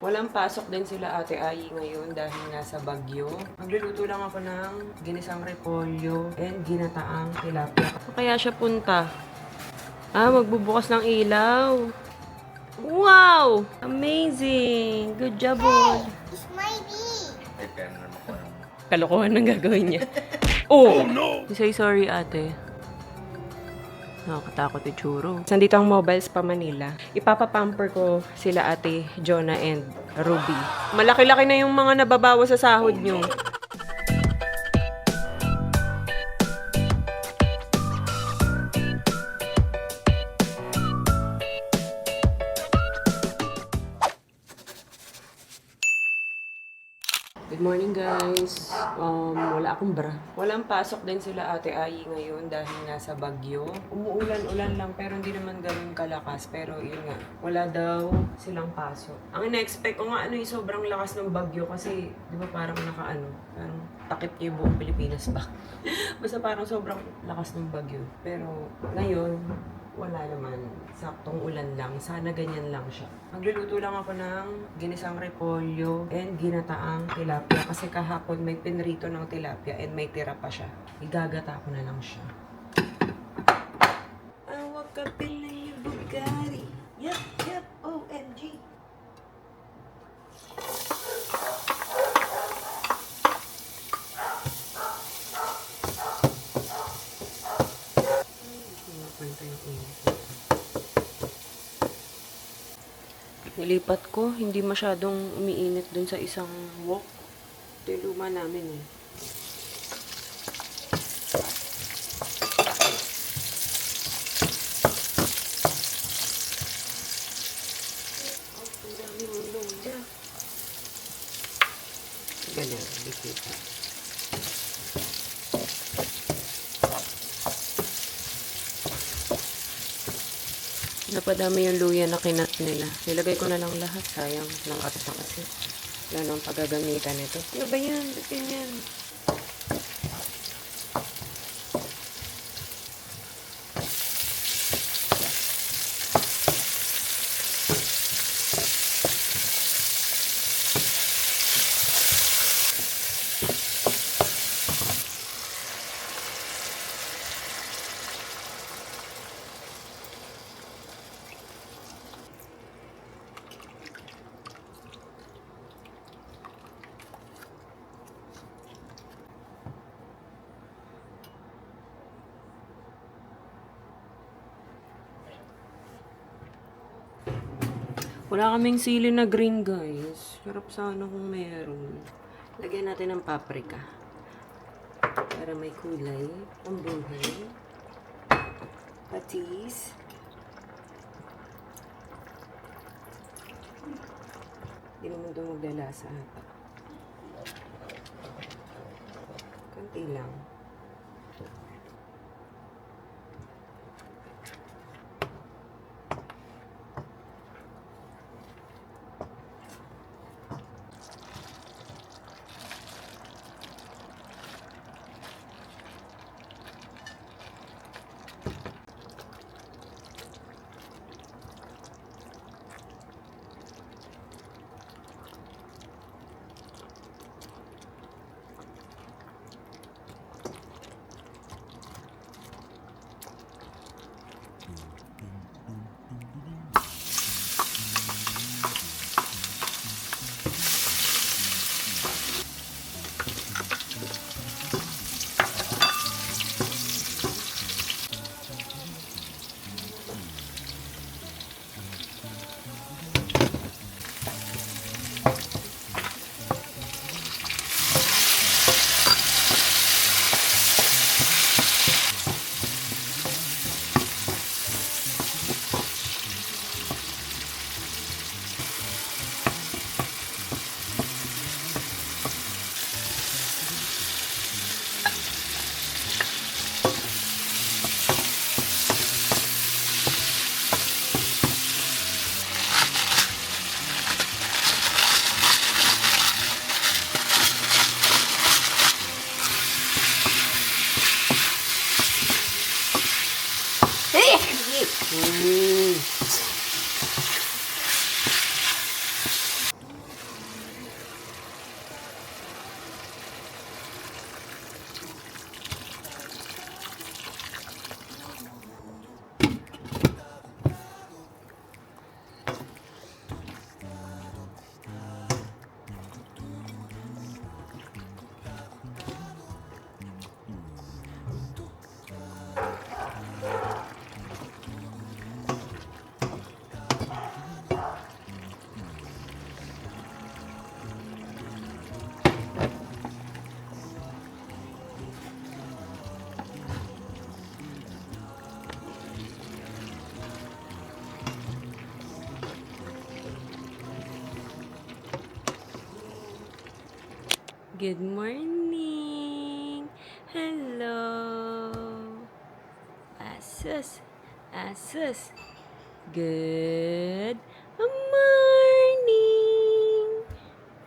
Walang pasok din sila Ate Ayi ngayon dahil nasa Bagyo. Magluluto lang ako ng ginisang repolyo and ginataang tilapia. Kaya siya punta. Magbubukas ng ilaw. Wow! Amazing! Good job, boy. It's my bee. Kalokohan ng gagawin niya. Oh no! Say sorry, ate. Nakakatakot yung churo. Nandito ang Mobiles pa Manila. Ipapapamper ko sila ate Jonah and Ruby. Malaki-laki na yung mga nababawa sa sahod nyo. Good morning, guys. Wala akong bra. Walang pasok din sila Ate Ayi ngayon dahil nasa Bagyo. Umuulan-ulan lang pero hindi naman ganun kalakas. Pero yun nga, wala daw silang pasok. Ang ina-expect ko nga yung sobrang lakas ng Bagyo kasi di ba parang parang takip niya yung buong Pilipinas ba? Basta parang sobrang lakas ng Bagyo. Pero ngayon, wala naman. Saktong ulan lang. Sana ganyan lang siya. Magluluto lang ako ng ginisang repolyo and ginataang tilapia. Kasi kahapon may pinrito ng tilapia and may tira pa siya. Igagata ko na lang siya. Awak ka pilay Bugatti. Yep, OMG. Nilipat ko, hindi masyadong umiinit dun sa isang wok. Ito yung luma namin eh. Ang dami mong luya. Ganyan, dikita. Napadami yung luya na kinat nila. Nilagay ko na lang lahat. Sayang ng atas na kasi. Wala nang paggagamitan nito. Ano ba yan? Ganyan. Wala kaming sili na green, guys. Sarap sana kung meron. Lagyan natin ng paprika. Para may kulay. Ang buhay. Patis. Hindi naman ito maglalasa ata. Kanti lang. Good morning. Hello. Asus. Asus. Good morning.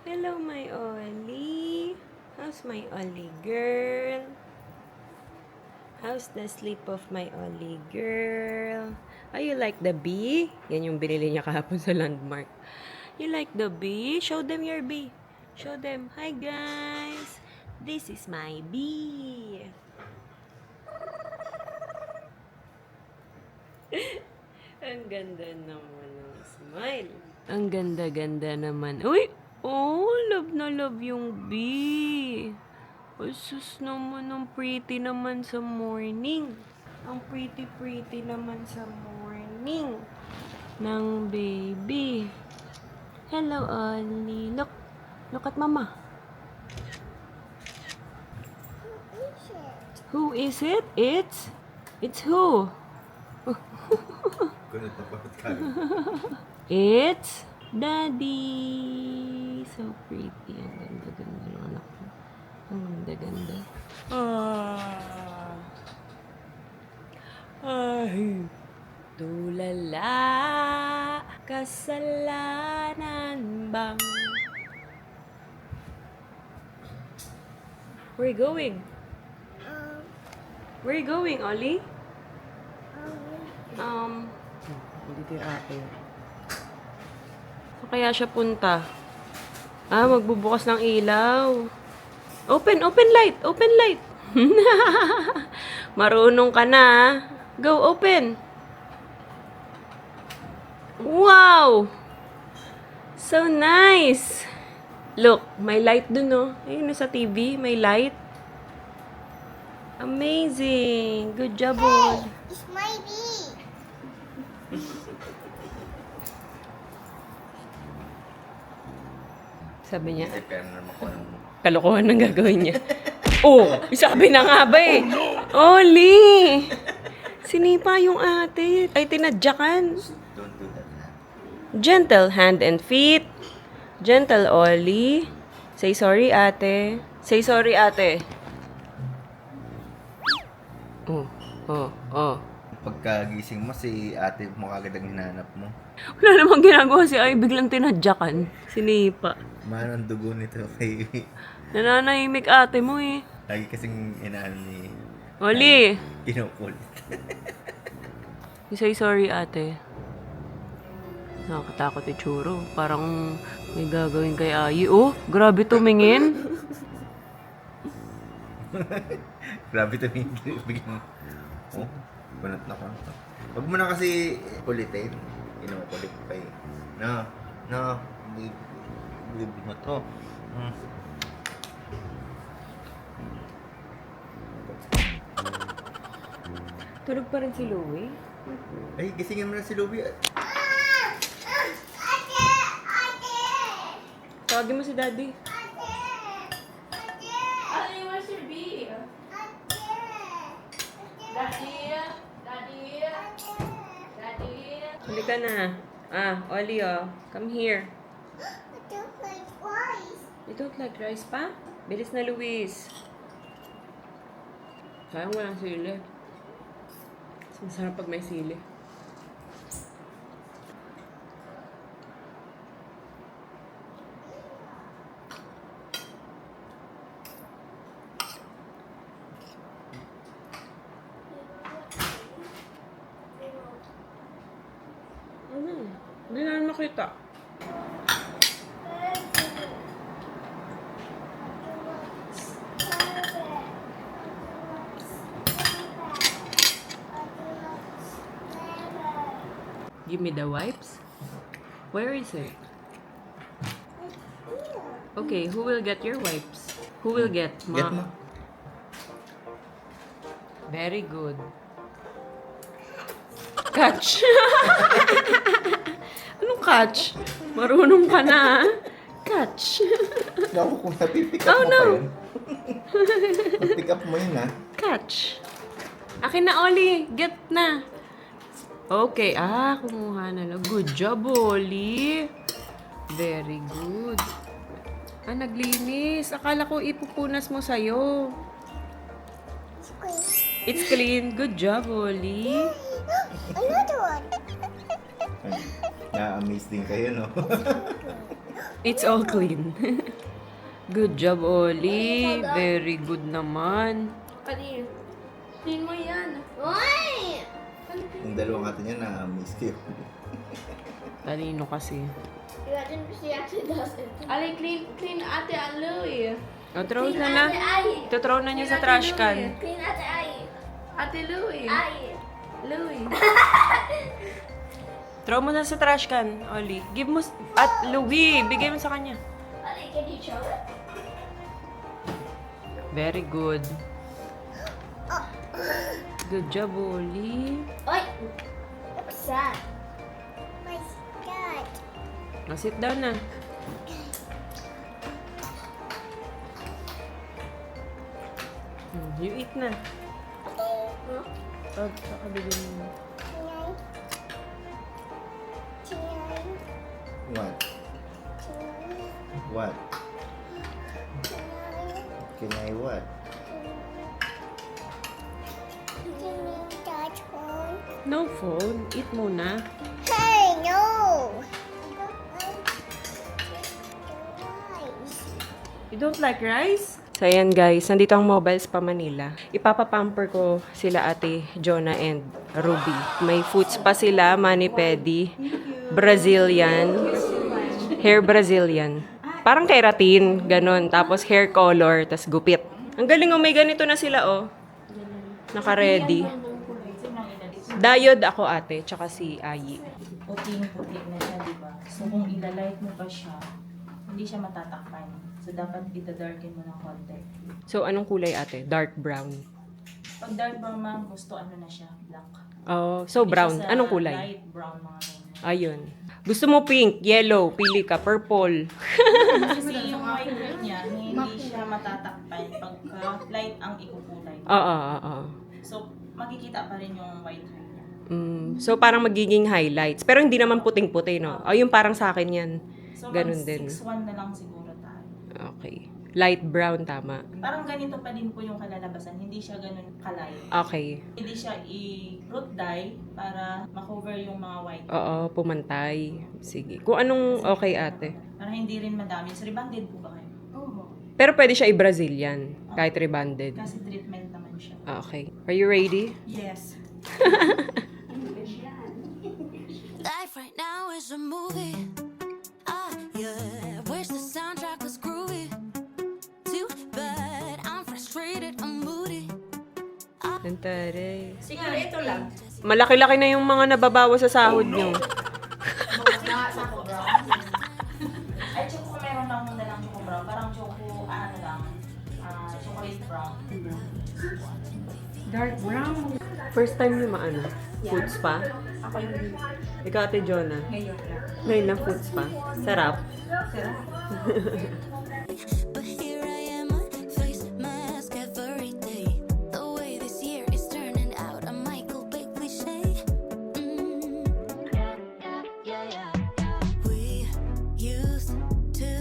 Hello, my Ollie. How's my Ollie girl? How's the sleep of my Ollie girl? Oh, you like the bee? Yan yung binili niya kahapon sa Landmark. You like the bee? Show them your bee. Show them. Hi, guys. This is my bee. Ang ganda naman ng smile. Ang ganda-ganda naman. Uy! Oh, love na love yung bee. Sus naman, ang pretty naman sa morning. Ang pretty naman sa morning ng baby. Hello, Ollie. Look at mama. Who is it? It's who? It's Daddy. So pretty. Ang ganda-ganda ng anak ko. Ang ganda-ganda. Ay, tulala, kasalanan bang? Where you going? Where you going, Ollie? Dito yung ate. So, kaya siya punta. Magbubukas ng ilaw. Open light. Marunong ka na. Go, open. Wow! So nice. Look, may light dun, no? Ayun, sa TV, may light. Amazing. Good job, Ollie. It's my bee. Sabi niya, kalokohan ng gagawin niya. Sabi na nga ba eh. Oli! Sinipa yung ate. Ay, tinadyakan. Don't do that. Gentle hand and feet. Gentle, Oli. Say sorry, ate. Say sorry, ate. Pagkagising mo, si ate mo kagad ang hinahanap mo. Wala namang ginagawa si Ay. Biglang tinadyakan. Sinipa. Manang dugo nito kay... Nananahimik ate mo eh. Lagi kasing inaano ni... Oli! Kinukulit. Say sorry, ate. Nakakatakot itsuro. Parang may gagawin kay Ayi. Oh, grabe tumingin. Grabe ito bigyan. Oh, banat na ko. Huwag mo na kasi kulitin. Kinukulit pa eh. No. Bibig mo to. Tulog pa rin si Louie. Ay, gisingin mo na si Louie. Tawagin mo si Daddy. Daddy, where's your bee? Daddy? Halika na. Ollie, come here. I don't like rice. You don't like rice pa? Bilis na, Luis. Sayang walang sili. Mas masarap pag may sili. Hindi na makita. Give me the wipes. Where is it? Okay, who will get your wipes? Who will get? Get mo. Very good. Catch! Anong catch? Marunong ka na. Catch! Naku, kung napipick up Oh, mo no. pa yun. Pick up mo yun, ha? Catch! Akin na, Oli. Get na. Okay. Kumuha na lang. Good job, Oli. Very good. Ah, naglinis. Akala ko ipupunas mo sa'yo. Squeeze. It's clean. Good job, Oli. Another one. Na-amaze din kayo, no? It's all clean. Good job, Oli. Very good naman. Pali. Clean mo yan. Why? Yung dalawang atin yan, na-amaze kayo. Talino kasi. Imagine if she actually does it. Ali, clean ate Aloy. O, throw na na. Ito-throw na niya sa trash can. Clean at the eye. Ate Louie. Eye. Louie. Throw mo na sa trash can, Oli. Give mo... At Louie, bigay mo sa kanya. Ali, can you show it? Very good. Good job, Oli. Oi! What's that? My dad. Sit down na. You eat na. Oh, saka bigyan mo. What? What? Can I what? No phone. Eat muna. Hey, no! You don't like rice? So, ayan guys. Nandito ang Mobiles pa Manila. Ipapapamper ko sila ate Jonah and Ruby. May foods pa sila. Mani pedi. Brazilian. Hair Brazilian. Parang keratin. Ganon. Tapos hair color. Tapos gupit. Ang galing oh. May ganito na sila oh. Naka-ready. Diode ako ate. Tsaka si Ayi. Puting-puti na siya, di ba? So, kung ilalight mo pa siya, hindi siya matatakpan. So, dapat itadarken mo ng konti. So, anong kulay ate? Dark brown. Pag dark brown, ma'am, gusto ano na siya, black. Oh, so Hindi brown. siya sa Anong kulay? Light brown, mga ganyan. Ayun. Gusto mo pink, yellow, pili ka, purple. Kasi yung white niya, hindi siya matatakpan pagka light ang ikukulay. Oo. So, makikita pa rin yung white hair niya. So, parang magiging highlights. Pero hindi naman puting-puti, no? O, yung parang sa akin yan. So, Ganun din. 6'1 na lang siguro tayo. Okay. Light brown, tama. Parang ganito pa din po yung kalalabasan. Hindi siya ganun kalay. Okay. Hindi siya i-root dye para makover yung mga white. Oo, pumantay. Sige. Kung anong okay, ate. Para hindi rin madami. So, rebanded po ba kayo? Oo. Pero pwede siya i-Brazilian. Kahit rebanded. Kasi treatment naman siya. Okay. Are you ready? Yes. Life right now is a movie. Yeah. Wish the soundtrack was groovy. Too bad I'm frustrated, I'm moody. Tantare. Siguro ito lang. Malaki-laki na yung mga nababawa sa sahod nyo. Ay, choco meron lang muna lang choco brown. Parang choco, ano lang, chocolate brown. Dark brown. First time nyo maano? Foods pa? Ako yung Ikaw, ate Jonah. ngayon lang. Ngayon na foods pa. Sarap. But here I am, face mask every day. The way this year is turning out, a Michael Bay cliche. We used to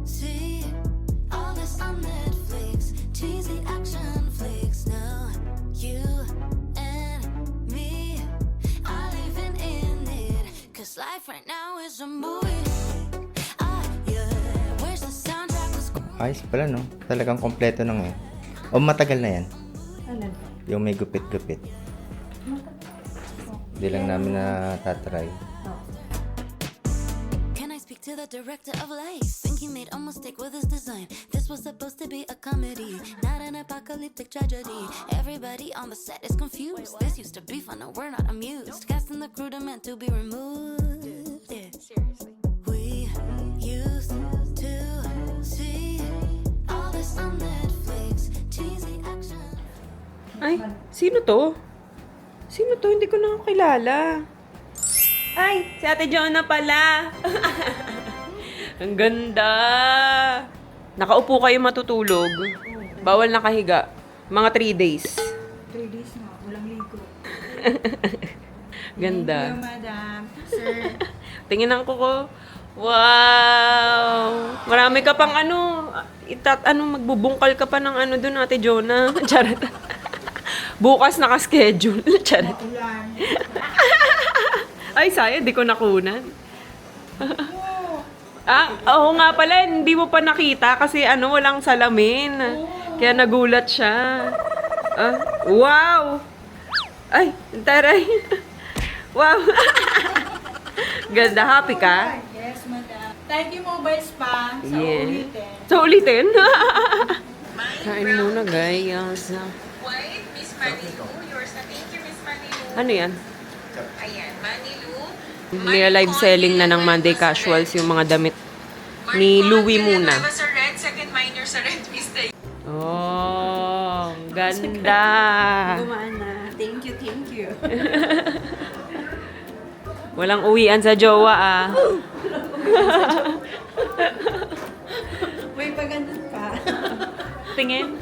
see all this on Netflix, cheesy action flicks. Now you and me are living in it, 'cause life right now is a movie. Yeah, where's the soundtrack was Ayos pala, no? Talagang kompleto na ngayon. O matagal na yan? Yung may gupit-gupit. Hindi lang namin natatry. Can I speak to the director of life? Think he made a mistake with his design. This was supposed to be a comedy, not an apocalyptic tragedy. Everybody on the set is confused. This used to be fun, no, we're not amused. Cast and the crew demand to be removed. Yeah. Seriously. We used to see all this on Netflix, cheesy action. Ay, sino to? Sino to? Hindi ko na kilala. Ay, si Ate Jonah pala. Ang ganda. Nakaupo kayo matutulog. Bawal nakahiga. Mga 3 days. 3 days na, walang ligo. Ganda. Madam. Sir. Tingin ang kuko. Wow! Marami Marami ka pang ano, magbubungkal ka pa ng ano doon, Ate Jonah. Charot. Bukas naka-schedule. Charot. Ay, sayang, di ko nakunan. Oo nga pala, hindi mo pa nakita kasi walang salamin. Kaya nagulat siya. Wow! Ay, taray. Wow. Ganda, happy ka? Yes, madam. Thank you, Mobile Spa. Sa Yeah. ulitin. So, ulitin? Kain muna, guys. White, Miss Manilu. Yours na. Thank you, Miss Manilu. Ano yan? Ayan, Manilu. Live selling na ng Monday Casuals yung mga damit ni Louie muna. Nueva sa red, second minor sa red, Miss Day. Oh, ganda. Gumana. Thank you, thank you. Walang uwian sa jowa, ah. May paganda pa. Tingin.